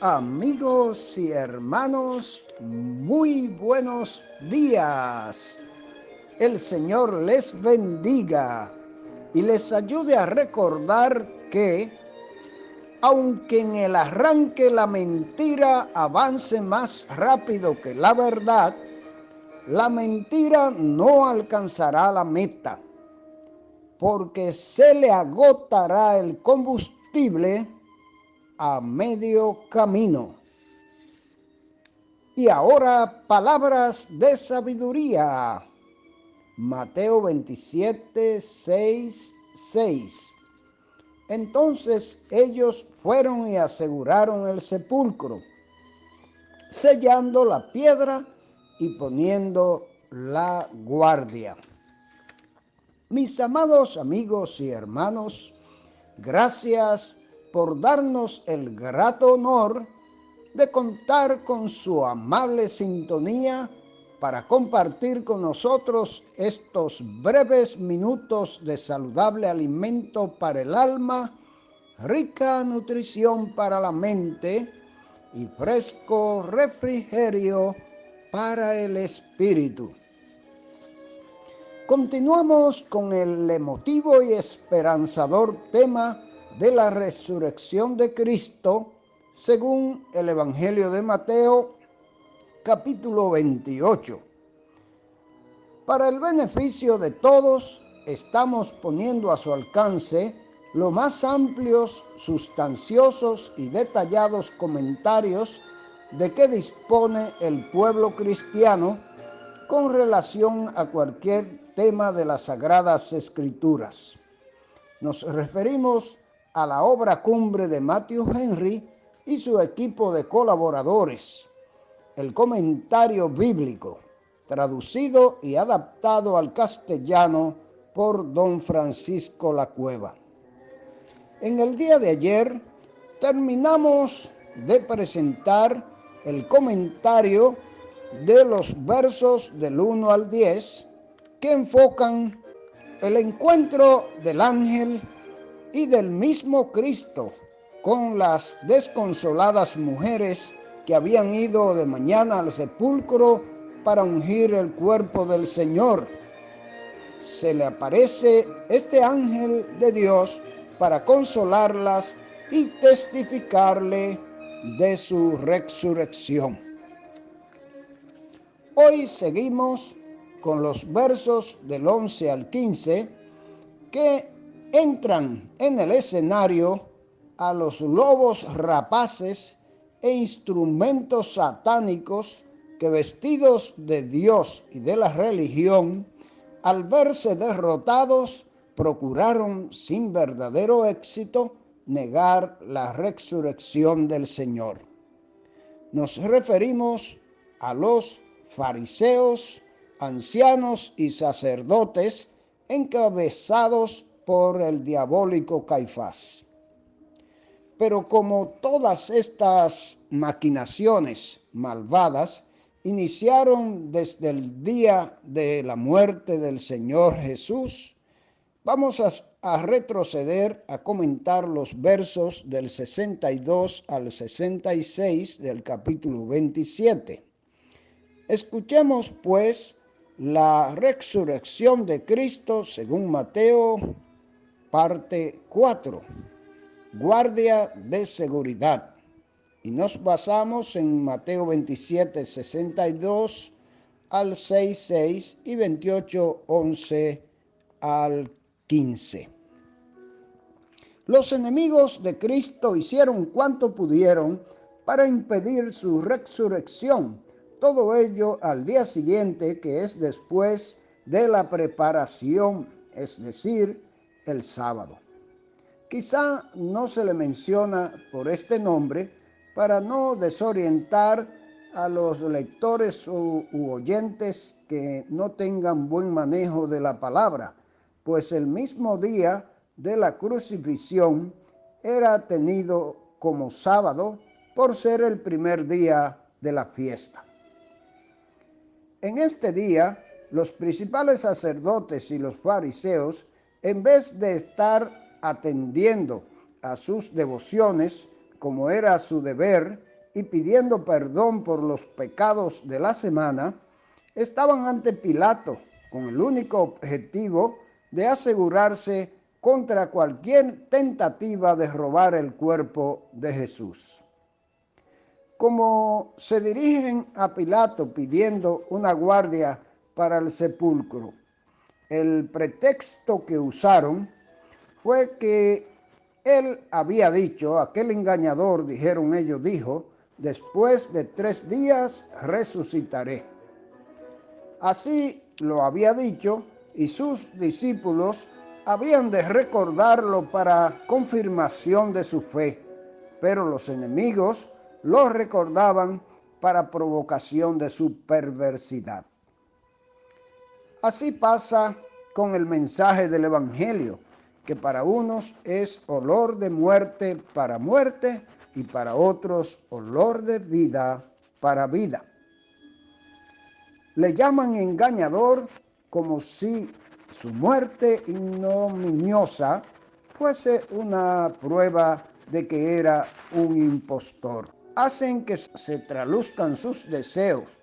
Amigos y hermanos, muy buenos días. El Señor les bendiga y les ayude a recordar que, aunque en el arranque la mentira avance más rápido que la verdad, la mentira no alcanzará la meta, porque se le agotará el combustible a medio camino. Y ahora palabras de sabiduría. Mateo 27, 6. Entonces ellos fueron y aseguraron el sepulcro, sellando la piedra y poniendo la guardia. Mis amados amigos y hermanos, gracias por darnos el grato honor de contar con su amable sintonía para compartir con nosotros estos breves minutos de saludable alimento para el alma, rica nutrición para la mente y fresco refrigerio para el espíritu. Continuamos con el emotivo y esperanzador tema de la resurrección de Cristo, según el Evangelio de Mateo, capítulo 28. Para el beneficio de todos, estamos poniendo a su alcance los más amplios, sustanciosos y detallados comentarios de que dispone el pueblo cristiano con relación a cualquier tema de las Sagradas Escrituras. Nos referimos a la obra cumbre de Matthew Henry y su equipo de colaboradores, el comentario bíblico, traducido y adaptado al castellano por don Francisco Lacueva. En el día de ayer terminamos de presentar el comentario de los versos del 1 al 10 que enfocan el encuentro del ángel y del mismo Cristo con las desconsoladas mujeres que habían ido de mañana al sepulcro para ungir el cuerpo del Señor. Se le aparece este ángel de Dios para consolarlas y testificarle de su resurrección. Hoy seguimos con los versos del 11 al 15 que entran en el escenario a los lobos rapaces e instrumentos satánicos que, vestidos de Dios y de la religión, al verse derrotados, procuraron sin verdadero éxito negar la resurrección del Señor. Nos referimos a los fariseos, ancianos y sacerdotes encabezados por el diabólico Caifás. Pero como todas estas maquinaciones malvadas iniciaron desde el día de la muerte del Señor Jesús, vamos a retroceder a comentar los versos del 62 al 66 del capítulo 27. Escuchemos pues la resurrección de Cristo según Mateo, parte 4, guardia de seguridad. Y nos basamos en Mateo 27, 62 al 6 y 28, 11 al 15. Los enemigos de Cristo hicieron cuanto pudieron para impedir su resurrección. Todo ello al día siguiente, que es después de la preparación, es decir, el sábado. Quizá no se le menciona por este nombre para no desorientar a los lectores u oyentes que no tengan buen manejo de la palabra, pues el mismo día de la crucifixión era tenido como sábado por ser el primer día de la fiesta. En este día, los principales sacerdotes y los fariseos, en vez de estar atendiendo a sus devociones, como era su deber, y pidiendo perdón por los pecados de la semana, estaban ante Pilato con el único objetivo de asegurarse contra cualquier tentativa de robar el cuerpo de Jesús. Como se dirigen a Pilato pidiendo una guardia para el sepulcro, el pretexto que usaron fue que él había dicho, aquel engañador, dijeron ellos, dijo, después de 3 días resucitaré. Así lo había dicho y sus discípulos habían de recordarlo para confirmación de su fe, pero los enemigos lo recordaban para provocación de su perversidad. Así pasa con el mensaje del Evangelio, que para unos es olor de muerte para muerte y para otros olor de vida para vida. Le llaman engañador como si su muerte ignominiosa fuese una prueba de que era un impostor. Hacen que se traluzcan sus deseos,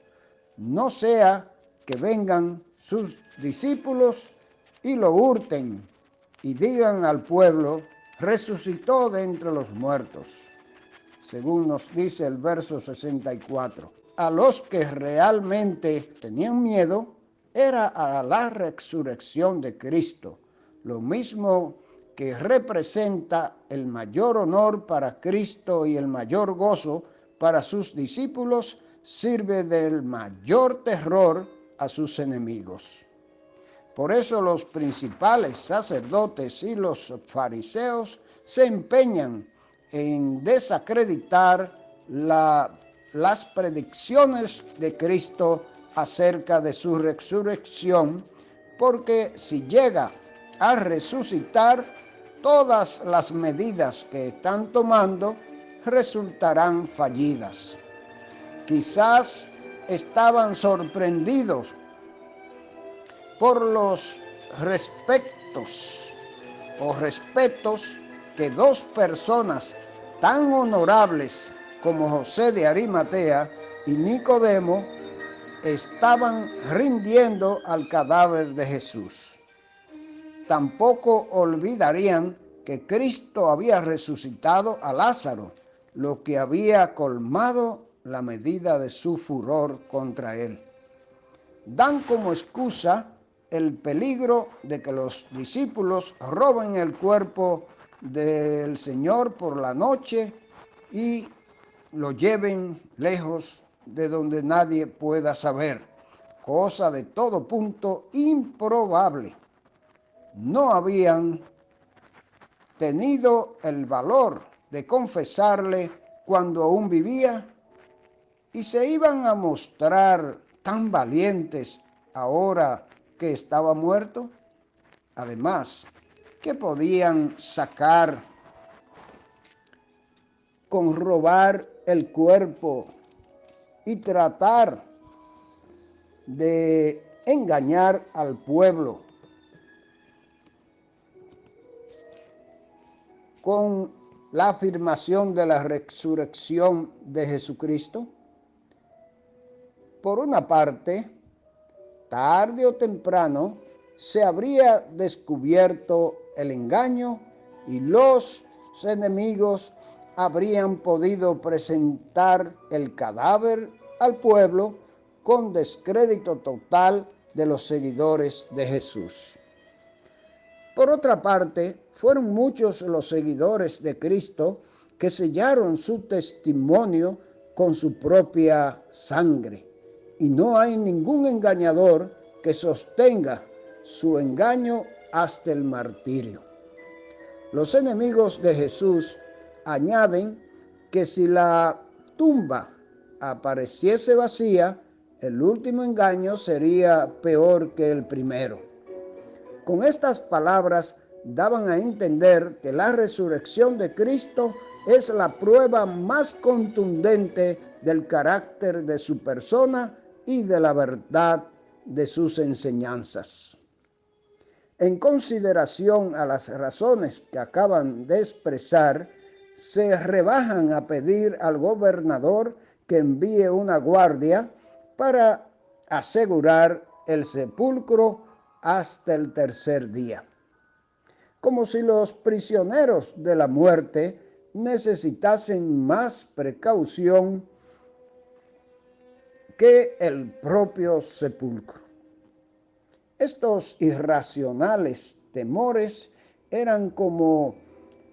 no sea que vengan sus discípulos y lo hurten y digan al pueblo, resucitó de entre los muertos, según nos dice el verso 64. A los que realmente tenían miedo era a la resurrección de Cristo, lo mismo que representa el mayor honor para Cristo y el mayor gozo para sus discípulos, sirve del mayor terror a sus enemigos. Por eso los principales sacerdotes y los fariseos se empeñan en desacreditar las predicciones de Cristo acerca de su resurrección, porque si llega a resucitar, todas las medidas que están tomando resultarán fallidas. Quizás estaban sorprendidos por los respetos que 2 personas tan honorables como José de Arimatea y Nicodemo estaban rindiendo al cadáver de Jesús. Tampoco olvidarían que Cristo había resucitado a Lázaro, lo que había colmado la medida de su furor contra él. Dan como excusa el peligro de que los discípulos roben el cuerpo del Señor por la noche y lo lleven lejos de donde nadie pueda saber, cosa de todo punto improbable. No habían tenido el valor de confesarle cuando aún vivía y se iban a mostrar tan valientes ahora que estaba muerto. Además, ¿qué podían sacar con robar el cuerpo y tratar de engañar al pueblo con la afirmación de la resurrección de Jesucristo? Por una parte, tarde o temprano se habría descubierto el engaño y los enemigos habrían podido presentar el cadáver al pueblo con descrédito total de los seguidores de Jesús. Por otra parte, fueron muchos los seguidores de Cristo que sellaron su testimonio con su propia sangre. Y no hay ningún engañador que sostenga su engaño hasta el martirio. Los enemigos de Jesús añaden que si la tumba apareciese vacía, el último engaño sería peor que el primero. Con estas palabras daban a entender que la resurrección de Cristo es la prueba más contundente del carácter de su persona y de la verdad de sus enseñanzas. En consideración a las razones que acaban de expresar, se rebajan a pedir al gobernador que envíe una guardia para asegurar el sepulcro hasta el tercer día. Como si los prisioneros de la muerte necesitasen más precaución que el propio sepulcro. Estos irracionales temores eran como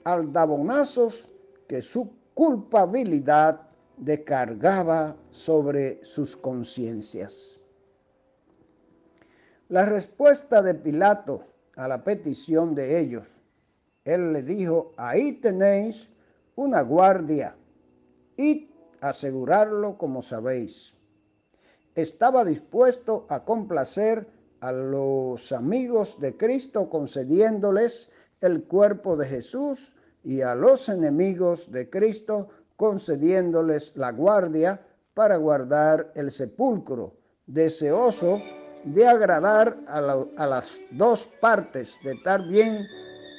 aldabonazos que su culpabilidad descargaba sobre sus conciencias. La respuesta de Pilato a la petición de ellos, él le dijo: ahí tenéis una guardia, id a asegurarlo como sabéis. Estaba dispuesto a complacer a los amigos de Cristo, concediéndoles el cuerpo de Jesús, y a los enemigos de Cristo, concediéndoles la guardia para guardar el sepulcro, deseoso de agradar a las dos partes, de estar bien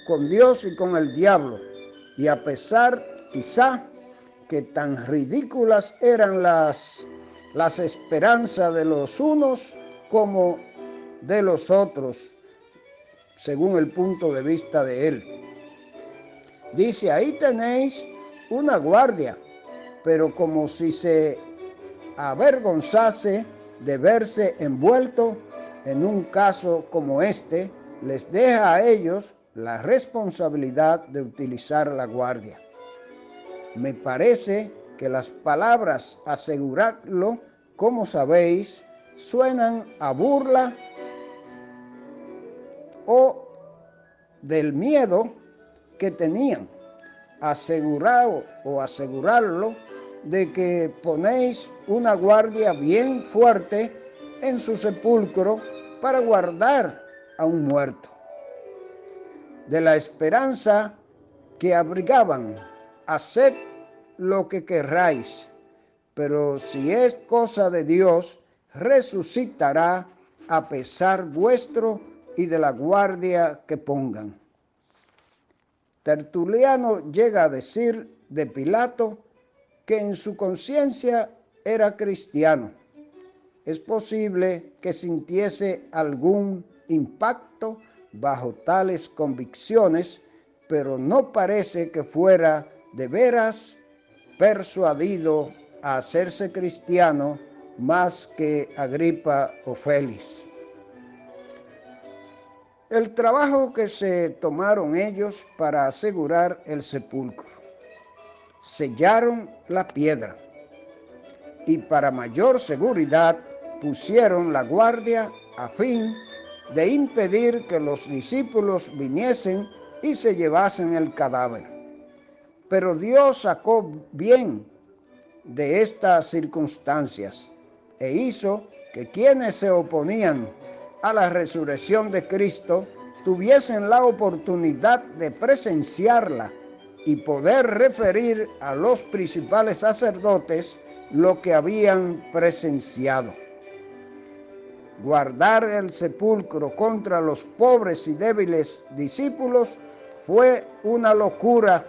con Dios y con el diablo. Y a pesar, quizá, que tan ridículas eran las esperanzas de los unos como de los otros, según el punto de vista de él. Dice: ahí tenéis una guardia, pero como si se avergonzase de verse envuelto en un caso como este, les deja a ellos la responsabilidad de utilizar la guardia. Me parece que las palabras aseguradlo como sabéis suenan a burla o del miedo que tenían, asegurado o asegurarlo de que ponéis una guardia bien fuerte en su sepulcro para guardar a un muerto. De la esperanza que abrigaban, haced lo que querráis, pero si es cosa de Dios, resucitará a pesar vuestro y de la guardia que pongan. Tertuliano llega a decir de Pilato que en su conciencia era cristiano. Es posible que sintiese algún impacto bajo tales convicciones, pero no parece que fuera de veras persuadido a hacerse cristiano más que Agripa o Félix. El trabajo que se tomaron ellos para asegurar el sepulcro: sellaron la piedra y para mayor seguridad pusieron la guardia a fin de impedir que los discípulos viniesen y se llevasen el cadáver. Pero Dios sacó bien de estas circunstancias e hizo que quienes se oponían a la resurrección de Cristo tuviesen la oportunidad de presenciarla y poder referir a los principales sacerdotes lo que habían presenciado. Guardar el sepulcro contra los pobres y débiles discípulos fue una locura,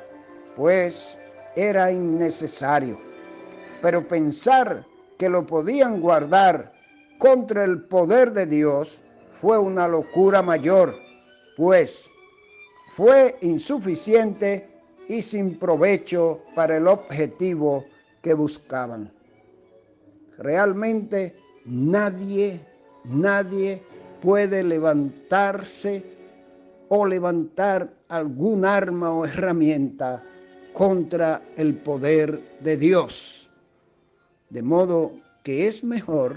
pues era innecesario. Pero pensar que lo podían guardar contra el poder de Dios fue una locura mayor, pues fue insuficiente y sin provecho para el objetivo que buscaban. Realmente nadie puede levantarse o levantar algún arma o herramienta contra el poder de Dios. De modo que es mejor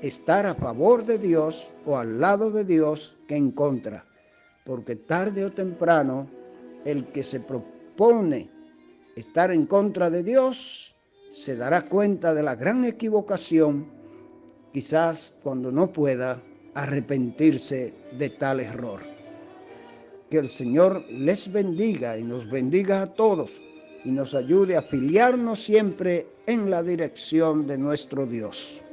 estar a favor de Dios o al lado de Dios que en contra, porque tarde o temprano el que se propone estar en contra de Dios se dará cuenta de la gran equivocación, quizás cuando no pueda arrepentirse de tal error. Que el Señor les bendiga y nos bendiga a todos y nos ayude a afiliarnos siempre en la dirección de nuestro Dios.